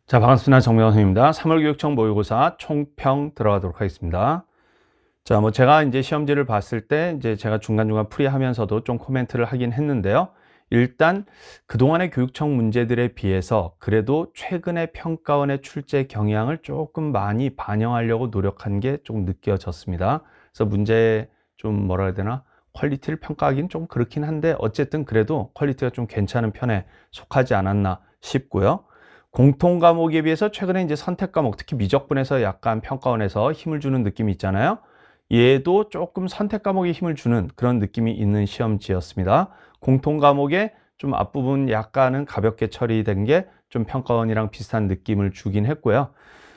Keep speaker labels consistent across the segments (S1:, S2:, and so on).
S1: 자, 반갑습니다. 정명원 선생님입니다. 3월 교육청 모의고사 총평 들어가도록 하겠습니다. 자, 제가 이제 시험지를 봤을 때 이제 제가 중간중간 풀이하면서도 좀 코멘트를 하긴 했는데요. 일단 그동안의 교육청 문제들에 비해서 그래도 최근의 평가원의 출제 경향을 조금 많이 반영하려고 노력한 게 조금 느껴졌습니다. 그래서 문제 좀 뭐라 해야 되나? 퀄리티를 평가하기는 좀 그렇긴 한데 어쨌든 그래도 퀄리티가 좀 괜찮은 편에 속하지 않았나 싶고요. 공통 과목에 비해서 최근에 이제 선택 과목, 특히 미적분에서 약간 평가원에서 힘을 주는 느낌이 있잖아요. 얘도 조금 선택 과목에 힘을 주는 그런 느낌이 있는 시험지였습니다. 공통 과목의 좀 앞부분 약간은 가볍게 처리된 게 좀 평가원이랑 비슷한 느낌을 주긴 했고요.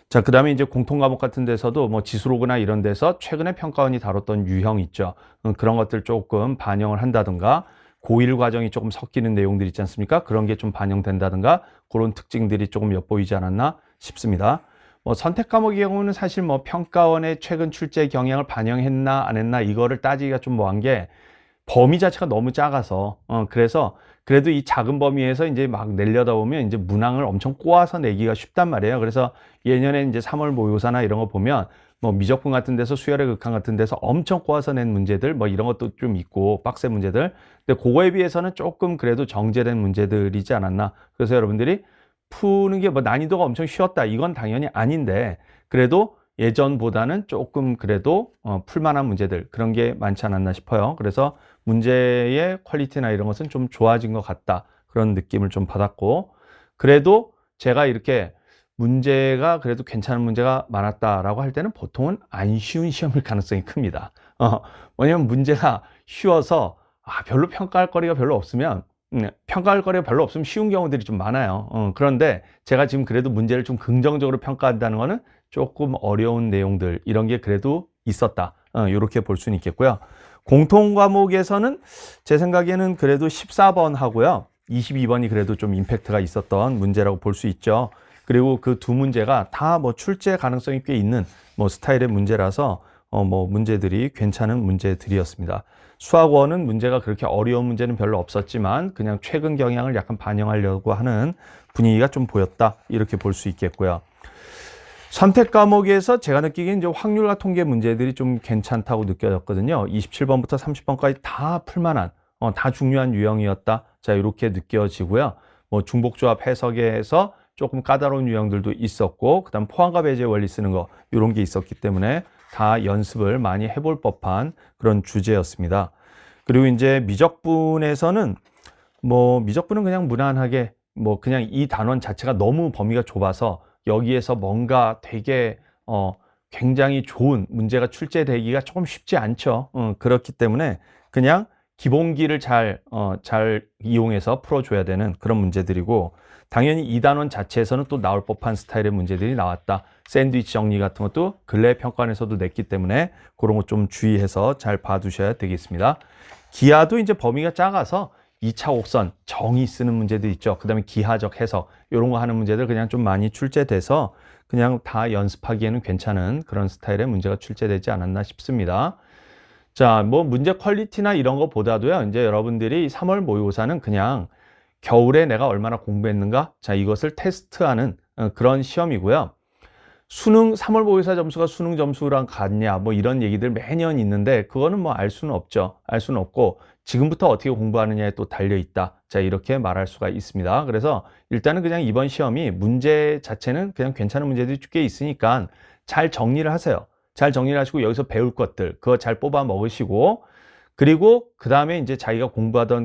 S1: 자, 그 다음에 이제 공통 과목 같은 데서도 지수로그나 이런 데서 최근에 평가원이 다뤘던 유형 있죠. 그런 것들 조금 반영을 한다든가, 고1 과정이 조금 섞이는 내용들 있지 않습니까? 그런 게 좀 반영된다든가, 그런 특징들이 조금 엿보이지 않았나 싶습니다. 선택 과목의 경우는 사실 평가원의 최근 출제 경향을 반영했나 안 했나 이거를 따지기가 좀 뭐한 게 범위 자체가 너무 작아서 그래서 그래도 이 작은 범위에서 이제 막 내려다 보면 이제 문항을 엄청 꼬아서 내기가 쉽단 말이에요. 그래서 예년에 이제 3월 모의고사나 이런 거 보면 미적분 같은 데서 수열의 극한 같은 데서 엄청 꼬아서 낸 문제들 이런 것도 좀 있고 빡센 문제들. 근데 그거에 비해서는 조금 그래도 정제된 문제들이지 않았나. 그래서 여러분들이 푸는 게 난이도가 엄청 쉬웠다 이건 당연히 아닌데 그래도 예전보다는 조금 그래도 풀만한 문제들 그런 게 많지 않았나 싶어요. 그래서 문제의 퀄리티나 이런 것은 좀 좋아진 것 같다 그런 느낌을 좀 받았고, 그래도 제가 이렇게 문제가 그래도 괜찮은 문제가 많았다라고 할 때는 보통은 안 쉬운 시험일 가능성이 큽니다. 왜냐면 문제가 쉬워서 별로 평가할 거리가 별로 없으면 평가할 거리가 별로 없으면 쉬운 경우들이 좀 많아요. 그런데 제가 지금 그래도 문제를 좀 긍정적으로 평가한다는 거는 조금 어려운 내용들 이런 게 그래도 있었다. 이렇게 볼 수는 있겠고요. 공통 과목에서는 제 생각에는 그래도 14번 하고요. 22번이 그래도 좀 임팩트가 있었던 문제라고 볼 수 있죠. 그리고 그 두 문제가 다 출제 가능성이 꽤 있는 스타일의 문제라서 문제들이 괜찮은 문제들이었습니다. 수학원은 문제가 그렇게 어려운 문제는 별로 없었지만 그냥 최근 경향을 약간 반영하려고 하는 분위기가 좀 보였다. 이렇게 볼 수 있겠고요. 선택 과목에서 제가 느끼기엔 이제 확률과 통계 문제들이 좀 괜찮다고 느껴졌거든요. 27번부터 30번까지 다 풀만한, 다 중요한 유형이었다. 자, 이렇게 느껴지고요. 중복조합 해석에서 조금 까다로운 유형들도 있었고, 그 다음 포함과 배제 원리 쓰는 거, 이런 게 있었기 때문에 다 연습을 많이 해볼 법한 그런 주제였습니다. 그리고 이제 미적분에서는 미적분은 그냥 무난하게 그냥 이 단원 자체가 너무 범위가 좁아서 여기에서 뭔가 되게 굉장히 좋은 문제가 출제되기가 조금 쉽지 않죠. 그렇기 때문에 그냥 기본기를 잘 이용해서 풀어줘야 되는 그런 문제들이고, 당연히 이 단원 자체에서는 또 나올 법한 스타일의 문제들이 나왔다. 샌드위치 정리 같은 것도 근래 평가원에서도 냈기 때문에 그런 것 좀 주의해서 잘 봐두셔야 되겠습니다. 기하도 이제 범위가 작아서 2차 곡선, 정의 쓰는 문제도 있죠. 그 다음에 기하적 해석, 이런 거 하는 문제들 그냥 좀 많이 출제돼서 그냥 다 연습하기에는 괜찮은 그런 스타일의 문제가 출제되지 않았나 싶습니다. 자, 문제 퀄리티나 이런 거보다도요, 이제 여러분들이 3월 모의고사는 그냥 겨울에 내가 얼마나 공부했는가? 자, 이것을 테스트하는 그런 시험이고요. 수능 3월 모의고사 점수가 수능 점수랑 같냐 이런 얘기들 매년 있는데 그거는 알 수는 없죠. 알 수는 없고 지금부터 어떻게 공부하느냐에 또 달려 있다. 자, 이렇게 말할 수가 있습니다. 그래서 일단은 그냥 이번 시험이 문제 자체는 그냥 괜찮은 문제들이 꽤 있으니까 잘 정리를 하세요. 잘 정리를 하시고 여기서 배울 것들 그거 잘 뽑아 먹으시고, 그리고 그 다음에 이제 자기가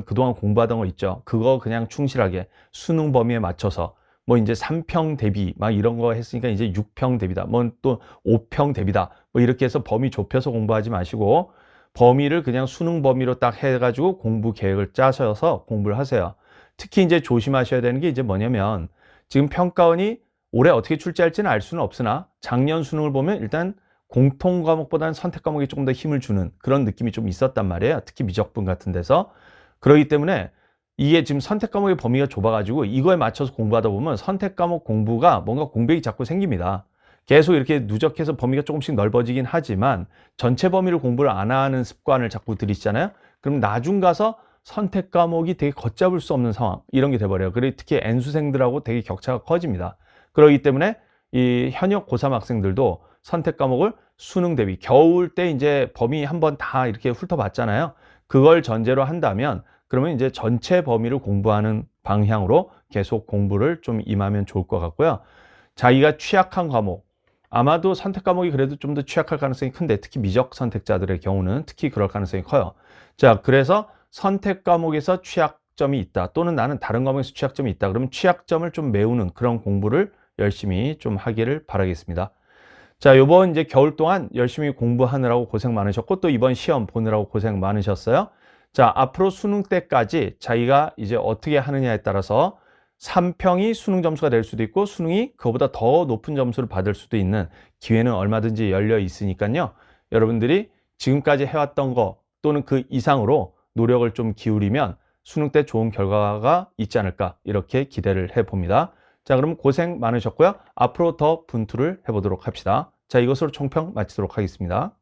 S1: 그동안 공부하던 거 있죠. 그거 그냥 충실하게 수능 범위에 맞춰서 이제 3평 대비 이런 거 했으니까 이제 6평 대비다. 또 5평 대비다. 이렇게 해서 범위 좁혀서 공부하지 마시고 범위를 그냥 수능 범위로 딱 해가지고 공부 계획을 짜셔서 공부를 하세요. 특히 이제 조심하셔야 되는 게 이제 뭐냐면 지금 평가원이 올해 어떻게 출제할지는 알 수는 없으나 작년 수능을 보면 일단 공통 과목보다는 선택 과목에 조금 더 힘을 주는 그런 느낌이 좀 있었단 말이에요. 특히 미적분 같은 데서. 그렇기 때문에 이게 지금 선택 과목의 범위가 좁아가지고 이거에 맞춰서 공부하다 보면 선택 과목 공부가 뭔가 공백이 자꾸 생깁니다. 계속 이렇게 누적해서 범위가 조금씩 넓어지긴 하지만 전체 범위를 공부를 안 하는 습관을 자꾸 들이시잖아요. 그럼 나중 가서 선택 과목이 되게 걷잡을 수 없는 상황 이런 게 돼버려요. 그리고 특히 N수생들하고 되게 격차가 커집니다. 그렇기 때문에 이 현역 고3 학생들도 선택 과목을 수능 대비 겨울 때 이제 범위 한번 다 이렇게 훑어봤잖아요. 그걸 전제로 한다면 그러면 이제 전체 범위를 공부하는 방향으로 계속 공부를 좀 임하면 좋을 것 같고요. 자기가 취약한 과목, 아마도 선택 과목이 그래도 좀 더 취약할 가능성이 큰데 특히 미적 선택자들의 경우는 특히 그럴 가능성이 커요. 자, 그래서 선택 과목에서 취약점이 있다 또는 나는 다른 과목에서 취약점이 있다 그러면 취약점을 좀 메우는 그런 공부를 열심히 좀 하기를 바라겠습니다. 자, 요번 이제 겨울 동안 열심히 공부하느라고 고생 많으셨고 또 이번 시험 보느라고 고생 많으셨어요. 자, 앞으로 수능 때까지 자기가 이제 어떻게 하느냐에 따라서 3평이 수능 점수가 될 수도 있고 수능이 그거보다 더 높은 점수를 받을 수도 있는 기회는 얼마든지 열려 있으니까요. 여러분들이 지금까지 해왔던 거 또는 그 이상으로 노력을 좀 기울이면 수능 때 좋은 결과가 있지 않을까 이렇게 기대를 해봅니다. 자, 그럼 고생 많으셨고요. 앞으로 더 분투를 해보도록 합시다. 자, 이것으로 총평 마치도록 하겠습니다.